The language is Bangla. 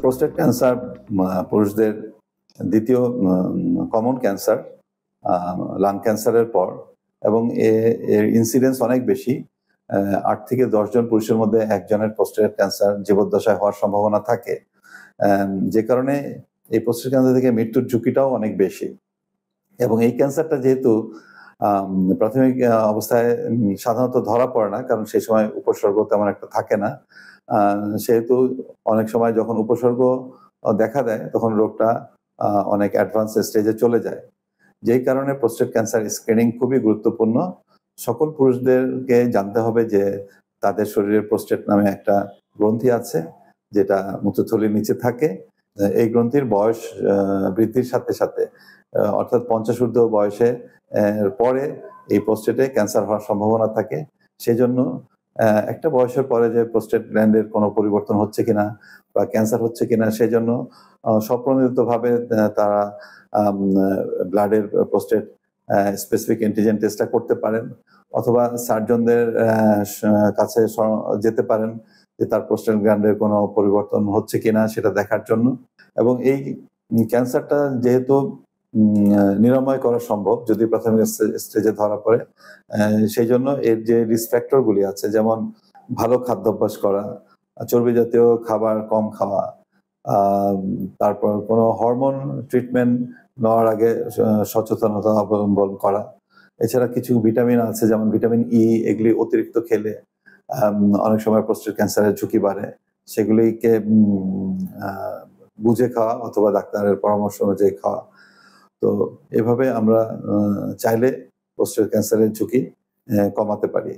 প্রোস্টেট ক্যান্সার পুরুষদের দ্বিতীয় কমন ক্যান্সার লাং ক্যান্সারের পর, এবং এর ইনসিডেন্স অনেক বেশি। 8 থেকে 10 জন পুরুষের মধ্যে একজনের প্রোস্টেট ক্যান্সার জীবদ্দশায় হওয়ার সম্ভাবনা থাকে, যে কারণে এই প্রোস্টেট ক্যান্সার থেকে মৃত্যুর ঝুঁকিটাও অনেক বেশি। এবং এই ক্যান্সারটা যেহেতু প্রাথমিক অবস্থায় সাধারণত ধরা পড়ে না, কারণ সেই সময় উপসর্গ তেমন একটা থাকে না, সেহেতু অনেক সময় যখন উপসর্গ দেখা দেয় তখন রোগটা অনেক অ্যাডভান্স স্টেজে চলে যায়। যেই কারণে প্রোস্টেট ক্যান্সার স্ক্রিনিং খুবই গুরুত্বপূর্ণ। সকল পুরুষদেরকে জানতে হবে যে তাদের শরীরে প্রোস্টেট নামে একটা গ্রন্থি আছে, যেটা মূত্রথলির নিচে থাকে। এই গ্রন্থির বয়স বৃদ্ধির সাথে সাথে, অর্থাৎ 50 ঊর্ধ্ব বয়সে পরে এই প্রোস্টেটে ক্যান্সার হওয়ার সম্ভাবনা থাকে। সেজন্য একটা বয়সের পরে যে প্রোস্টেট গ্ল্যান্ডের কোনো পরিবর্তন হচ্ছে কিনা বা ক্যান্সার হচ্ছে কিনা, সেজন্য স্বপ্রণোদিতভাবে তারা ব্লাডের প্রোস্টেট স্পেসিফিক অ্যান্টিজেন টেস্টটা করতে পারেন, অথবা সার্জনদের কাছে যেতে পারেন যে তার প্রোস্টেট গ্ল্যান্ডের কোনো পরিবর্তন হচ্ছে কিনা সেটা দেখার জন্য। এবং এই ক্যান্সারটা যেহেতু নিরাময় করা সম্ভব যদি প্রাথমিক স্টেজে ধরা পড়ে, সেই জন্য এর যে রিস্ক ফ্যাক্টরগুলি আছে, যেমন ভালো খাদ্যাভ্যাস করা, চর্বি জাতীয় খাবার কম খাওয়া, তারপর কোনো হরমোন ট্রিটমেন্ট নেওয়ার আগে সচেতনতা অবলম্বন করা। এছাড়া কিছু ভিটামিন আছে, যেমন ভিটামিন ই, এগুলি অতিরিক্ত খেলে অনেক সময় প্রোস্টেট ক্যান্সারের ঝুঁকি বাড়ে। সেগুলিকে বুঝে খাওয়া অথবা ডাক্তারের পরামর্শ অনুযায়ী খাওয়া। তো এভাবে আমরা চাইলে প্রোস্টেট ক্যান্সারের ঝুঁকি কমাতে পারি।